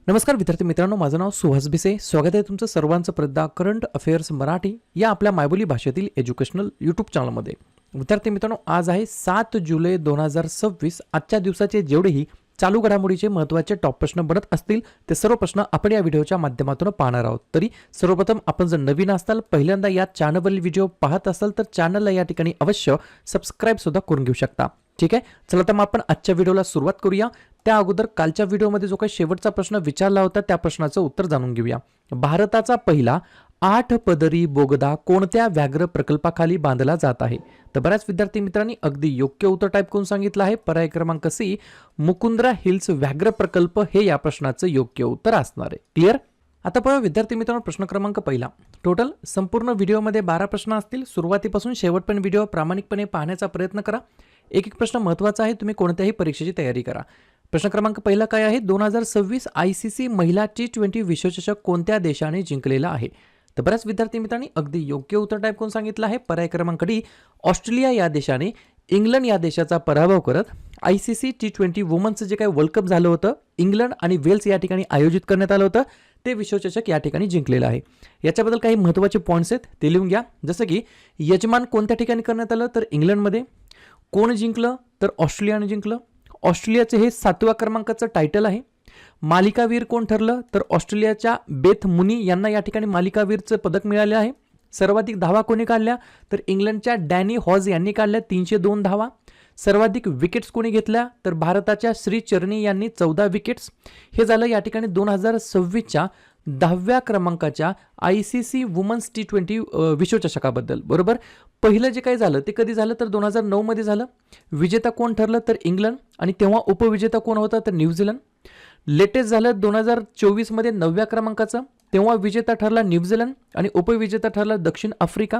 नमस्कार विद्यार्थी मित्रांनो, माझं नाव सुहास भिसे. स्वागत आहे तुमचं सर्वांचं प्रदा करंट अफेअर्स मराठी या आपल्या मायबोली भाषेतील एज्युकेशनल यूट्यूब चॅनलमध्ये. विद्यार्थी मित्रांनो, आज आहे 7 जुलै 2026. आजच्या दिवसाचे जेवढेही चालू घडामोडीचे महत्त्वाचे टॉप प्रश्न बनत असतील ते सर्व प्रश्न आपण या व्हिडिओच्या माध्यमातून पाहणार आहोत. तरी सर्वप्रथम आपण जर नवीन असाल, पहिल्यांदा या चॅनलवरील व्हिडिओ पाहत असाल तर चॅनलला या ठिकाणी अवश्य सबस्क्राईब सुद्धा करून घेऊ शकता. ठीक आहे, चला तर मग आपण आजच्या व्हिडिओला सुरुवात करूया. त्या अगोदर कालच्या व्हिडिओमध्ये जो काही शेवटचा प्रश्न विचारला होता त्या प्रश्नाचं उत्तर जाणून घेऊया. भारताचा पहिला 8 पदरी बोगदा कोणत्या व्याघ्र प्रकल्पाखाली बांधला जात आहे? तर बऱ्याच विद्यार्थी मित्रांनी अगदी योग्य उत्तर टाईप करून सांगितलं आहे. पर्याय क्रमांक सी, मुकुंद्रा हिल्स व्याघ्र प्रकल्प हे या प्रश्नाचं योग्य उत्तर असणार आहे. क्लिअर? आता पहा विद्यार्थी मित्रांनो, प्रश्न क्रमांक पहिला. टोटल संपूर्ण व्हिडिओमध्ये 12 प्रश्न असतील. सुरुवातीपासून शेवटपर्यंत व्हिडिओ प्रामाणिकपणे पाहण्याचा प्रयत्न करा. एक प्रश्न महत्त्वाचा आहे, तुम्ही कोणत्याही परीक्षेची तयारी करा. प्रश्न क्रमांक पहिला काय आहे? 2026 ICC महिला T20 विश्वचषक कोणत्या देशाने जिंकलेला आहे? तर बऱ्याच विद्यार्थी मित्रांनी अगदी योग्य उत्तर टाईप करून सांगितलं आहे. पर्याय क्रमांक डी, ऑस्ट्रेलिया या देशाने इंग्लंड या देशाचा पराभव करत ICC T20 वुमन्सचं जे काही वर्ल्ड कप झालं होतं, इंग्लंड आणि वेल्स या ठिकाणी आयोजित करण्यात आलं होतं, ते विश्वचषक या ठिकाणी जिंकलेलं आहे. याच्याबद्दल काही महत्त्वाचे पॉईंट्स आहेत ते लिहून घ्या. जसं की यजमान कोणत्या ठिकाणी करण्यात आलं? तर इंग्लंडमध्ये. कोण जिंकलं? तर ऑस्ट्रेलियाने जिंकलं. ऑस्ट्रेलियाचे हे 7व्या क्रमांकाचं टायटल आहे. मालिकावीर कोण ठरलं? तर ऑस्ट्रेलियाच्या बेथ मुनी यांना या ठिकाणी मालिकावीरचं पदक मिळाले आहे. सर्वाधिक धावा कोणी काढल्या? तर इंग्लंडच्या डॅनी हॉज यांनी काढल्या 302 धावा. सर्वाधिक विकेट्स कोणी घेतल्या? तर भारताच्या श्री चरणी यांनी 14 विकेट्स. हे झालं या ठिकाणी 2026च्या 10व्या क्रमांकाच्या ICC वुमन्स T20 विश्वचषकाबद्दल. बरोबर, पहिलं जे काही झालं ते कधी झालं? तर 2009 मध्ये झालं. विजेता कोण ठरलं? तर इंग्लंड. आणि तेव्हा उपविजेता कोण होता? तर न्यूझीलंड. लेटेस्ट झालं 2024 मध्ये 9व्या क्रमांकाचं, तेव्हा विजेता ठरला न्यूझीलंड आणि उपविजेता ठरला दक्षिण आफ्रिका.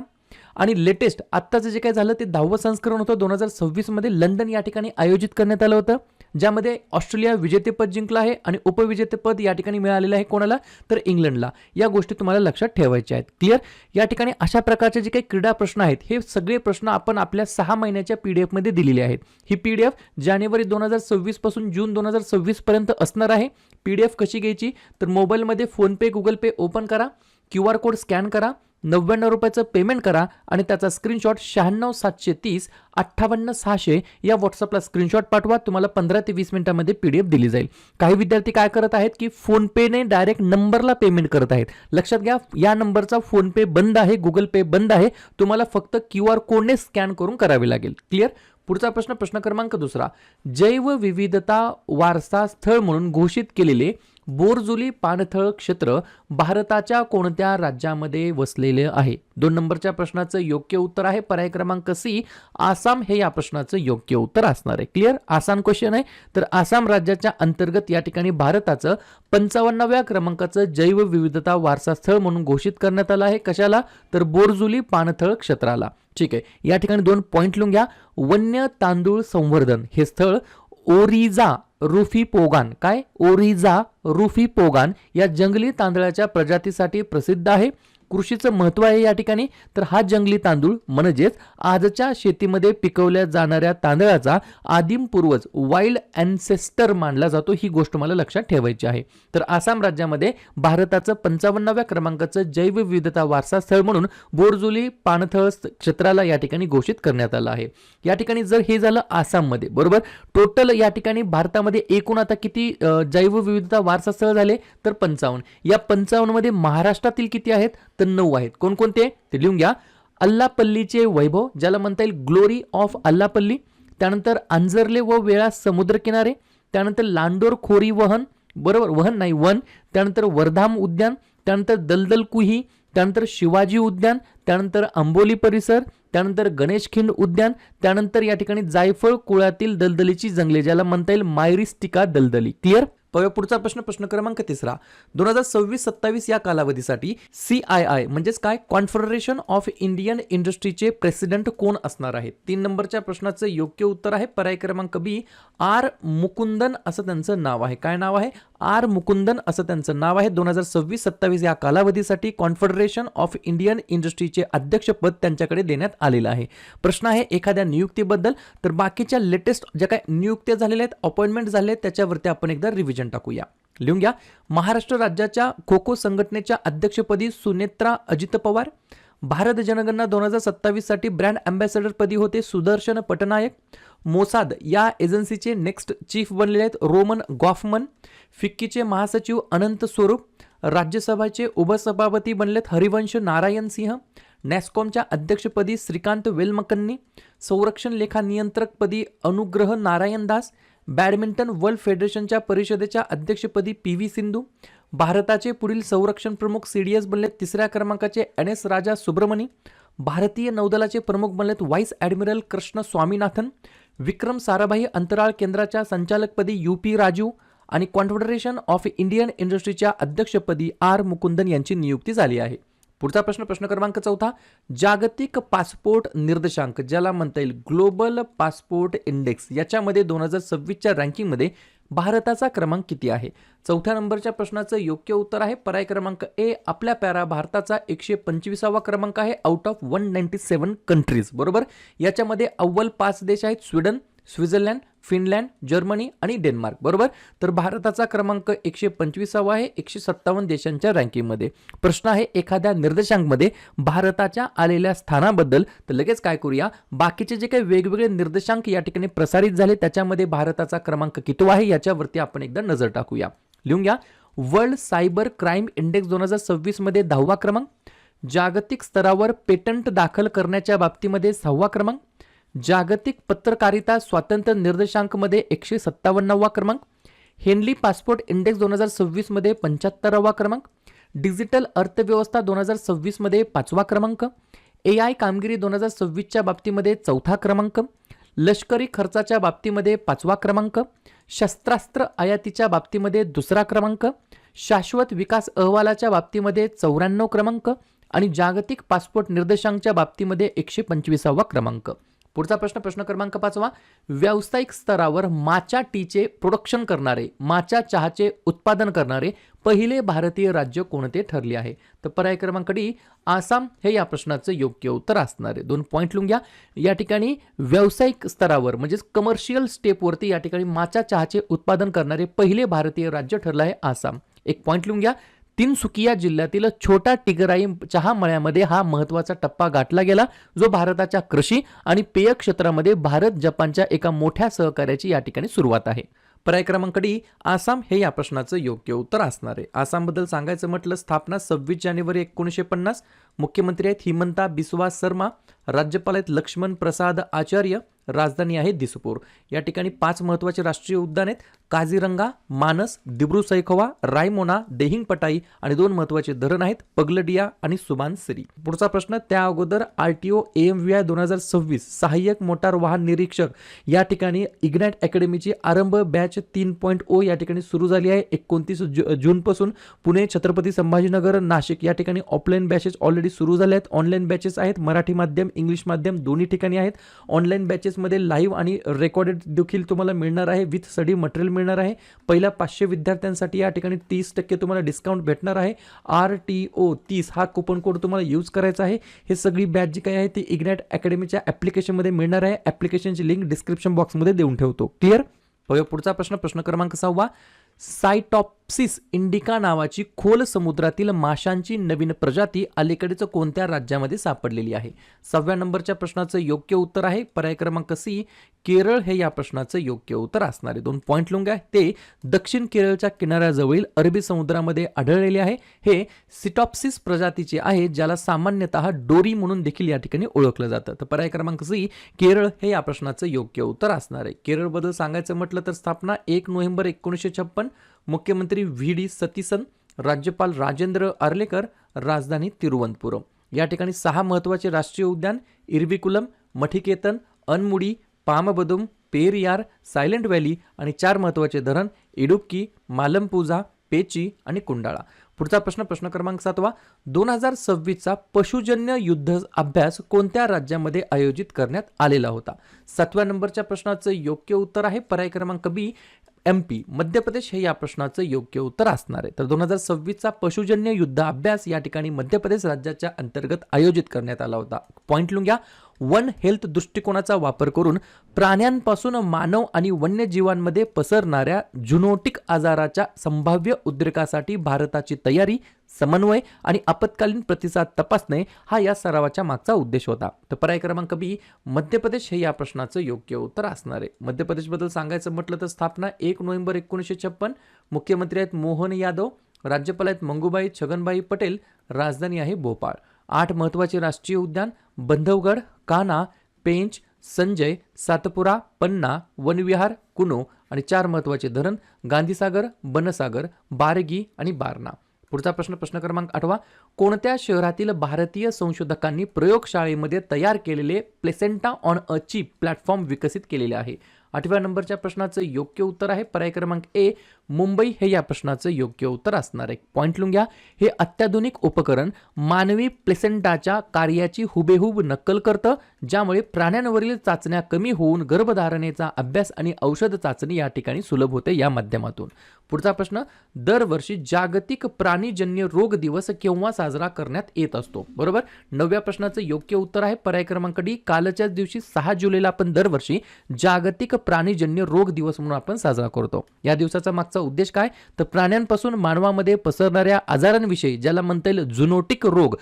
आणि लेटेस्ट आत्ताचं जे काही झालं ते 10वं संस्करण होतं 2026 मध्ये लंडन या ठिकाणी आयोजित करण्यात आलं होतं, ज्यामध्ये ऑस्ट्रेलिया विजेतेपद जिंकलं आहे आणि उपविजेतेपद या ठिकाणी मिळालेलं आहे कोणाला? तर इंग्लंडला. या गोष्टी तुम्हाला लक्षात ठेवायच्या आहेत. क्लिअर? या ठिकाणी अशा प्रकारचे जे काही क्रीडा प्रश्न आहेत हे सगळे प्रश्न आपण आपल्या 6 महिन्याच्या PDF मध्ये दिलेले आहेत. ही PDF जानेवारी 2026 पासून जून 2026 पर्यंत असणार आहे. PDF कशी घ्यायची? तर मोबाईलमध्ये फोनपे, गुगल पे ओपन करा, QR कोड स्कॅन करा, 99 रुपयाचं पेमेंट करा आणि त्याचा स्क्रीनशॉट 96730 58 600 या व्हॉट्सअपला स्क्रीनशॉट पाठवा. तुम्हाला 15 ते 20 मिनिटांमध्ये PDF दिली जाईल. काही विद्यार्थी काय करत आहेत की फोनपेने डायरेक्ट नंबरला पेमेंट करत आहेत. लक्षात घ्या, या नंबरचा फोनपे बंद आहे, गुगल पे बंद आहे. तुम्हाला फक्त QR कोडने स्कॅन करून करावे लागेल. क्लिअर? पुढचा प्रश्न, प्रश्न क्रमांक दुसरा. जैवविविधता वारसा स्थळ म्हणून घोषित केलेले बोरजुली पाणथळ क्षेत्र भारताच्या कोणत्या राज्यामध्ये वसलेले आहे? 2 नंबरच्या प्रश्नाचं योग्य उत्तर आहे पर्याय क्रमांक सी, आसाम हे या प्रश्नाचं योग्य उत्तर असणार आहे. क्लिअर? आसाम क्वेश्चन आहे. तर आसाम राज्याच्या अंतर्गत या ठिकाणी भारताचं 55व्या क्रमांकाचं जैवविविधता वारसा स्थळ म्हणून घोषित करण्यात आलं आहे. कशाला? तर बोरजुली पाणथळ क्षेत्राला. ठीक आहे, या ठिकाणी 2 पॉईंट लिहून घ्या. वन्य तांदूळ संवर्धन हे स्थळ ओरिजा रुफी पोगान, काय? ओरिजा रुफी पोगान या जंगली तांदळाच्या प्रजातीसाठी प्रसिद्ध आहे. कृषीचं महत्त्व आहे या ठिकाणी. तर हा जंगली तांदूळ म्हणजेच आजच्या शेतीमध्ये पिकवल्या जाणाऱ्या तांदळाचा आदिम पूर्वज वाईल्ड अँसेस्टर मानला जातो. ही गोष्ट मला लक्षात ठेवायची आहे. तर आसाम राज्यामध्ये भारताचं 55व्या क्रमांकाचं जैवविविधता वारसा स्थळ म्हणून बोरजुली पाणथळ क्षेत्राला या ठिकाणी घोषित करण्यात आलं आहे. या ठिकाणी जर हे झालं आसाममध्ये, बरोबर. टोटल या ठिकाणी भारतामध्ये एकूण आता किती जैवविविधता वारसा स्थळ झाले? तर 55. या 55 मध्ये महाराष्ट्रातील किती आहेत? तर 9 आहेत. कोणकोणते? ते लिहून घ्या. अल्लापल्लीचे वैभव, ज्याला म्हणता येईल ग्लोरी ऑफ अल्लापल्ली. त्यानंतर अंजर्ले व वेळा समुद्रकिनारे. त्यानंतर लांडोर खोरी वहन, बरोबर, वहन नाही वन. त्यानंतर वर्धाम उद्यान. त्यानंतर दलदल कुही. त्यानंतर शिवाजी उद्यान. त्यानंतर अंबोली परिसर. त्यानंतर गणेशखिंड उद्यान. त्यानंतर या ठिकाणी जायफळ कुळातील दलदलीची जंगले, ज्याला म्हणता येईल मायरिस्टिका दलदली. क्लिअर? पुढचा प्रश्न, प्रश्न क्रमांक तिसरा. 2026-27 या कालावधीसाठी CII म्हणजेच काय? कॉन्फेडरेशन ऑफ इंडियन इंडस्ट्रीचे प्रेसिडेंट कोण असणार आहेत? 3 नंबरच्या प्रश्नाचं योग्य उत्तर आहे पर्याय क्रमांक बी, R मुकुंदन असं त्यांचं नाव आहे. काय नाव आहे? R मुकुंदन असं त्यांचं नाव आहे. 2026-27 या कालावधीसाठी कॉन्फेडरेशन ऑफ इंडियन इंडस्ट्रीचे अध्यक्षपद त्यांच्याकडे देण्यात आलेलं आहे. प्रश्न आहे एखाद्या नियुक्तीबद्दल. तर बाकीच्या लेटेस्ट ज्या काही नियुक्त्या झालेल्या आहेत, अपॉइंटमेंट झाले आहेत, त्याच्यावरती आपण एकदा रिव्हिजन रिव्हिजन टाकूया. लिहून घ्या. महाराष्ट्र राज्याच्या खो खो संघटनेच्या अध्यक्षपदी सुनेत्रा अजित पवार. भारत जनगणना 2027 साठी ब्रँड अँबॅसेडर पदी होते सुदर्शन पटनायक. मोसाद या एजन्सीचे नेक्स्ट चीफ बनलेले आहेत रोमन गॉफमन. फिक्कीचे महासचिव अनंत स्वरूप. राज्यसभाचे उपसभापती बनलेत हरिवंश नारायण सिंह. नॅस्कॉमच्या अध्यक्षपदी श्रीकांत वेलमकन्नी. संरक्षण लेखा नियंत्रकपदी अनुग्रह नारायण दास. बॅडमिंटन वर्ल्ड फेडरेशनच्या परिषदेच्या अध्यक्षपदी PV सिंधू. भारताचे पुढील संरक्षण प्रमुख CDS बनले तिसऱ्या क्रमांकाचे NS राजा सुब्रमणी. भारतीय नौदलाचे प्रमुख बनलेत व्हाईस ॲडमिरल कृष्ण स्वामीनाथन. विक्रम साराभाई अंतराळ केंद्राच्या संचालकपदी UP राजू आणि कॉन्फेडरेशन ऑफ इंडियन इंडस्ट्रीच्या अध्यक्षपदी R मुकुंदन यांची नियुक्ती झाली आहे. पुढचा प्रश्न क्रमांक 4. जागतिक पासपोर्ट निर्देशांक ज्याला म्हणता येईल ग्लोबल पासपोर्ट इंडेक्स याच्यामध्ये 2026च्या रँकिंगमध्ये भारताचा क्रमांक किती आहे? 4थ्या नंबरच्या प्रश्नाचं योग्य उत्तर आहे पर्याय क्रमांक A. आपल्या प्यारा भारताचा 125वा क्रमांक आहे आउट ऑफ 197 कंट्रीज. बरोबर. याच्यामध्ये अव्वल 5 देश आहेत स्वीडन, स्वित्झर्लंड, फिनलँड, जर्मनी आणि डेन्मार्क. बरोबर. तर भारताचा क्रमांक 125वा आहे 157 देशांच्या रँकिंगमध्ये. प्रश्न आहे एखाद्या निर्देशांकमध्ये भारताच्या आलेल्या स्थानाबद्दल. तर लगेच काय करूया, बाकीचे जे काही वेगवेगळे निर्देशांक या ठिकाणी प्रसारित झाले त्याच्यामध्ये भारताचा क्रमांक किती आहे याच्यावरती आपण एकदा नजर टाकूया. लिहून घ्या. वर्ल्ड सायबर क्राईम इंडेक्स 2026 मध्ये 10वा क्रमांक. जागतिक स्तरावर पेटंट दाखल करण्याच्या बाबतीमध्ये 6वा क्रमांक. जागतिक पत्रकारिता स्वातंत्र्य निर्देशांकमध्ये 157वा क्रमांक. हेनली पासपोर्ट इंडेक्स 2026 मध्ये 75वा क्रमांक. डिजिटल अर्थव्यवस्था 2026 मध्ये 5वा क्रमांक. AI कामगिरी 2026च्या बाबतीमध्ये 4था क्रमांक. लष्करी खर्चाच्या बाबतीमध्ये 5वा क्रमांक. शस्त्रास्त्र आयातीच्या बाबतीमध्ये 2रा क्रमांक. शाश्वत विकास अहवालाच्या बाबतीमध्ये 94 क्रमांक आणि जागतिक पासपोर्ट निर्देशांकच्या बाबतीमध्ये 125वा क्रमांक. पुढचा प्रश्न क्रमांक 5. व्यावसायिक स्तरावर माचा टीचे प्रोडक्शन करणारे, माचा चहाचे उत्पादन करणारे पहिले भारतीय राज्य कोणते ठरले आहे? तर पर्याय क्रमांक D. आसाम हे या प्रश्नाचं योग्य उत्तर असणार आहे. 2 पॉईंट लिहून घ्या. या ठिकाणी व्यावसायिक स्तरावर म्हणजेच कमर्शियल स्टेपवरती या ठिकाणी माचा चहाचे उत्पादन करणारे पहिले भारतीय राज्य ठरलं आहे आसाम. 1 पॉईंट लिहून घ्या. तिनसुकिया जिल्ह्यातील छोटा टिगराई चहा मळ्यामध्ये हा महत्त्वाचा टप्पा गाठला गेला जो भारताच्या कृषी आणि पेय क्षेत्रामध्ये भारत जपानच्या एका मोठ्या सहकार्याची या ठिकाणी सुरुवात आहे. पर्याय क्रमांक D. आसाम हे या प्रश्नाचं योग्य उत्तर असणार आहे. आसामबद्दल सांगायचं म्हटलं स्थापना 26 जानेवारी 1950. मुख्यमंत्री आहेत हिमंता बिस्वा शर्मा. राज्यपाल आहेत लक्ष्मण प्रसाद आचार्य. राजधानी आहे दिसपूर. या ठिकाणी 5 महत्त्वाचे राष्ट्रीय उद्यान आहेत काझीरंगा, मानस, दिब्रू सैखोवा, रायमोना, देहिंग पटाई आणि 2 महत्त्वाचे धरण आहेत पगलडिया आणि सुबानसिरी. पुढचा प्रश्न त्या अगोदर RTO AMVI 2026 सहाय्यक मोटार वाहन निरीक्षक या ठिकाणी इग्नाइट अकॅडमीची आरंभ बॅच 3.0 या ठिकाणी सुरू झाली आहे 29 जून पासून. पुणे, छत्रपती संभाजीनगर, नाशिक या ठिकाणी ऑफलाईन बॅचेस ऑलरेडी सुरू झाले आहेत. ऑनलाईन बॅचेस आहेत मराठी माध्यम, इंग्लिश माध्यम दोन्ही ठिकाणी आहेत. ऑनलाईन बॅचेस मध्ये लाईव्ह आणि रेकॉर्डेड देखील तुम्हाला मिळणार आहे विथ स्टडी मटेरियल मिळणार आहे. पहिल्या 500 विद्यार्थ्यांसाठी या ठिकाणी 30% तुम्हाला डिस्काउंट भेटणार आहे. RTO 30 हा कुपन कोड तुम्हाला यूज करायचा आहे. हे सगळी बॅच जी काही आहे ती इग्नाइट अकॅडमीच्या ॲप्लिकेशनमध्ये मिळणार आहे. ॲप्लिकेशनची लिंक डिस्क्रिप्शन बॉक्समध्ये देऊन ठेवतो. क्लिअर. पुढचा प्रश्न क्रमांक 6. सायटॉप्सिस इंडिका नावाची खोल समुद्रातील माशांची नवीन प्रजाती अलीकडेच कोणत्या राज्यामध्ये सापडलेली आहे? 6व्या नंबरच्या प्रश्नाचं योग्य उत्तर आहे पर्याय क्रमांक C. केरळ हे या प्रश्नाचं योग्य उत्तर असणार आहे. 2 पॉईंट लिहून घ्या. ते दक्षिण केरळच्या किनाऱ्याजवळील अरबी समुद्रामध्ये आढळलेले आहे. हे सिटॉप्सिस प्रजातीचे आहे ज्याला सामान्यतः डोरी म्हणून देखील या ठिकाणी ओळखलं जातं. तर पर्याय क्रमांक C. केरळ हे या प्रश्नाचं योग्य उत्तर असणार आहे. केरळबद्दल सांगायचं म्हटलं तर स्थापना 1 नोव्हेंबर 1956. मुख्यमंत्री VD सतीसन. राज्यपाल राजेंद्र आर्लेकर. राजधानी तिरुवनंतपुरम. या ठिकाणी 6 महत्त्वाचे राष्ट्रीय उद्यान इरविकुलम, मठिकेतन, अनमुडी, पामबदुम, पेरियार, सायलेंट व्हॅली आणि 4 महत्त्वाचे धरण इडुक्की, मालमपुझा, पेची आणि कुंडाळा. पुढचा प्रश्न क्रमांक 7. 2026चा पशुजन्य युद्ध अभ्यास कोणत्या राज्यामध्ये आयोजित करण्यात आलेला होता? 7व्या नंबरच्या प्रश्नाचं योग्य उत्तर आहे पर्याय क्रमांक B. MP मध्य प्रदेश हे या प्रश्नाचं योग्य उत्तर असणार आहे. तर 2026चा पशुजन्य युद्ध अभ्यास या ठिकाणी मध्य प्रदेश राज्याच्या अंतर्गत आयोजित करण्यात आला होता. पॉईंट लिहून घ्या. वन हेल्थ दृष्टिकोनाचा वापर करून प्राण्यांपासून मानव आणि वन्यजीवांमध्ये पसरणाऱ्या झुनोटिक आजाराच्या संभाव्य उद्रेकासाठी भारताची तयारी, समन्वय आणि आपत्कालीन प्रतिसाद तपासणे हा या सरावाच्या मागचा उद्देश होता. तर पर्याय क्रमांक बी मध्य प्रदेश हे या प्रश्नाचं योग्य उत्तर असणार आहे. मध्य प्रदेशबद्दल सांगायचं म्हटलं तर स्थापना 1 नोव्हेंबर 1956, मुख्यमंत्री आहेत मोहन यादव, राज्यपाल आहेत मंगूबाई छगनभाई पटेल, राजधानी आहे भोपाळ. 8 महत्त्वाचे राष्ट्रीय उद्यान बंधवगड, कान्हा, पेंच, संजय, सातपुरा, पन्ना, वनविहार, कुनो आणि 4 महत्त्वाचे धरण गांधीसागर, बनसागर, बारगी आणि बारणा. पुढचा प्रश्न क्रमांक 8. कोणत्या शहरातील भारतीय संशोधकांनी प्रयोगशाळेमध्ये तयार केलेले placenta on a chip platform विकसित केलेले आहे? 8व्या नंबरच्या प्रश्नाचं योग्य उत्तर आहे पर्याय क्रमांक ए मुंबई हे या प्रश्नाचं योग्य उत्तर असणार आहे. पॉइंट लिहून घ्या. हे अत्याधुनिक उपकरण मानवी प्लेसेंटाच्या कार्याची हुबेहूब नक्कल करतं, ज्यामुळे प्राण्यांवरील चाचण्या कमी होऊन गर्भधारणेचा अभ्यास आणि औषध चाचणी या ठिकाणी सुलभ होते या माध्यमातून. पुढचा प्रश्न, दरवर्षी जागतिक प्राणीजन्य रोग दिवस केव्हा साजरा करण्यात येत असतो? बरोबर. 9व्या प्रश्नाचं योग्य उत्तर आहे पर्याय क्रमांक डी कालच्याच दिवशी 6 जुलैला आपण दरवर्षी जागतिक प्राणीजन्य रोग दिवस म्हणून आपण साजरा करतो. या दिवसाचा मागचा उद्देश काय? तर प्राण्यांपासून मानवामध्ये पसरणाऱ्या आजारांविषयी, ज्याला म्हणता येईल झुनोटिक रोग,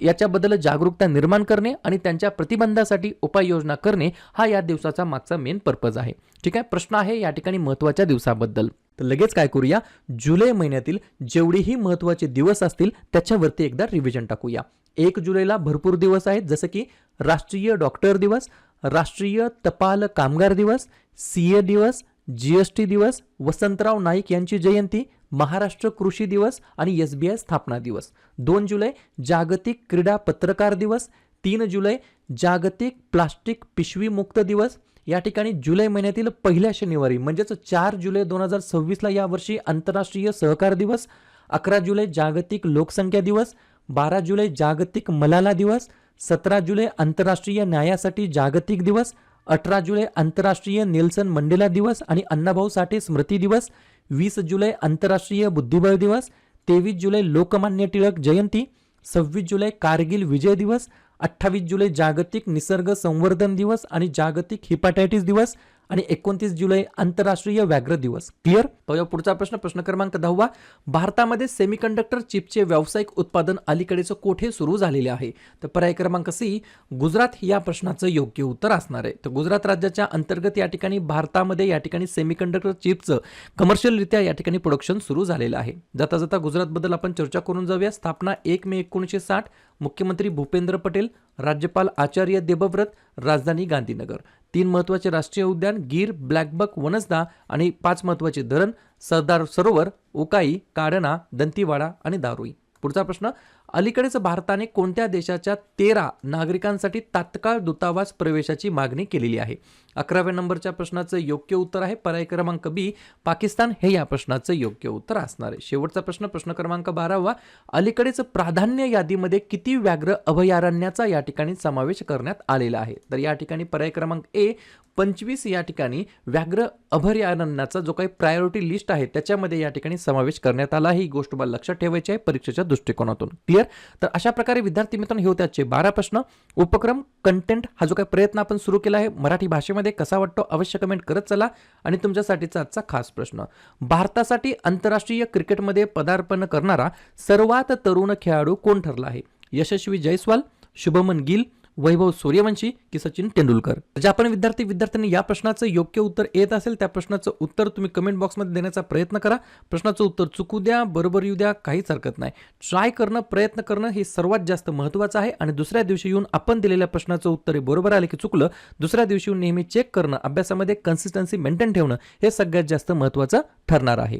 याच्याबद्दल जागरूकता निर्माण करणे आणि त्यांच्या प्रतिबंधासाठी उपाययोजना करणे हा या दिवसाचा मागचा मेन पर्पज आहे. ठीक आहे. प्रश्न आहे या ठिकाणी महत्त्वाच्या दिवसाबद्दल. तर लगेच काय करूया, जुलै महिन्यातील जेवढेही महत्त्वाचे दिवस असतील त्याच्यावरती एकदा रिव्हिजन टाकूया. 1 जुलैला भरपूर दिवस आहेत, जसं की राष्ट्रीय डॉक्टर दिवस, राष्ट्रीय टपाल कामगार दिवस, सीए दिवस, जीएसटी दिवस, वसंतराव नाईक यांची जयंती, महाराष्ट्र कृषी दिवस आणि एसबीआय स्थापना दिवस. 2 जुलै जागतिक क्रीडा पत्रकार दिवस, 3 जुलै जागतिक प्लास्टिक पिशवी मुक्त दिवस. या ठिकाणी जुलै महिन्यातील पहिल्या शनिवारी म्हणजेच 4 जुलै 2026ला यावर्षी आंतरराष्ट्रीय सहकार दिवस, 11 जुलै जागतिक लोकसंख्या दिवस, 12 जुलै जागतिक मलाला दिवस, 17 जुलै आंतरराष्ट्रीय न्यायासाठी जागतिक दिवस, 18 जुलै आंतरराष्ट्रीय नेल्सन मंडेला दिवस आणि अण्णाभाऊ साठे स्मृती दिवस, 20 जुलै आंतरराष्ट्रीय बुद्धिबळ दिवस, 23 जुलै लोकमान्य टिळक जयंती, 26 जुलै कारगिल विजय दिवस, 28 जुलै जागतिक निसर्ग संवर्धन दिवस आणि जागतिक हिपॅटायटिस दिवस आणि 29 जुलै आंतरराष्ट्रीय व्याघ्र दिवस. क्लिअर. पुढचा प्रश्न क्रमांक 10. भारतामध्ये सेमीकंडक्टर चिपचे व्यावसायिक उत्पादन अलीकडेच कोठे सुरू झालेले आहे? तर पर्याय क्रमांक सी गुजरात या प्रश्नाचं योग्य उत्तर असणार आहे. तर गुजरात राज्याच्या अंतर्गत या ठिकाणी भारतामध्ये या ठिकाणी सेमीकंडक्टर चिपचं कमर्शियलरित्या या ठिकाणी प्रोडक्शन सुरू झालेलं आहे. जाता जाता गुजरातबद्दल आपण चर्चा करून जाऊया. स्थापना 1 मे 1960, मुख्यमंत्री भूपेंद्र पटेल, राज्यपाल आचार्य देवव्रत, राजधानी गांधीनगर. 3 महत्त्वाचे राष्ट्रीय उद्यान गीर, ब्लॅकबक, वनसदा आणि 5 महत्त्वाचे धरण सरदार सरोवर, उकाई, काढणा, दंतीवाडा आणि दारुई. पुढचा प्रश्न, अलीकडेच भारताने कोणत्या देशाच्या 13 नागरिकांसाठी तात्काळ दूतावास प्रवेशाची मागणी केलेली आहे? 11व्या नंबरच्या प्रश्नाचं योग्य उत्तर आहे पर्याय क्रमांक बी पाकिस्तान हे या प्रश्नाचं योग्य उत्तर असणार आहे. शेवटचा प्रश्न क्रमांक 12. अलीकडेच प्राधान्य यादीमध्ये किती व्याघ्र अभयारण्याचा या ठिकाणी समावेश करण्यात आलेला आहे? तर या ठिकाणी पर्याय क्रमांक ए 25 या ठिकाणी व्याघ्र अभयारण्याचा जो काही प्रायोरिटी लिस्ट आहे त्याच्यामध्ये या ठिकाणी समावेश करण्यात आला आहे. ही गोष्ट मला लक्षात ठेवायची आहे परीक्षेच्या दृष्टिकोनातून. क्लिअर. तर अशा प्रकारे विद्यार्थी मित्रांनो हे होते आजचे 12 प्रश्न. उपक्रम कंटेंट हा जो काही प्रयत्न आपण सुरू केला आहे मराठी भाषेमध्ये कसा वाटतो अवश्य कमेंट करत चला. आणि तुमच्यासाठीचा आजचा खास प्रश्न, भारतासाठी आंतरराष्ट्रीय क्रिकेटमध्ये पदार्पण करणारा सर्वात तरुण खेळाडू कोण ठरला आहे? यशस्वी जयस्वाल, शुभमन गिल, वैभव सूर्यवंशी की सचिन तेंडुलकर? जे आपण विद्यार्थ्यांनी या प्रश्नाचं योग्य उत्तर येत असेल त्या प्रश्नाचं उत्तर तुम्ही कमेंट बॉक्समध्ये देण्याचा प्रयत्न करा. प्रश्नाचं उत्तर चुकू द्या, बरोबर येऊ द्या, काहीच हरकत नाही. ट्राय करणं, प्रयत्न करणं हे सर्वात जास्त महत्त्वाचं आहे. आणि दुसऱ्या दिवशी येऊन आपण दिलेल्या प्रश्नाचं उत्तर बरोबर आले की चुकलं, दुसऱ्या दिवशी येऊन नेहमी चेक करणं, अभ्यासामध्ये कन्सिस्टन्सी मेंटेन ठेवणं हे सगळ्यात जास्त महत्त्वाचं ठरणार आहे.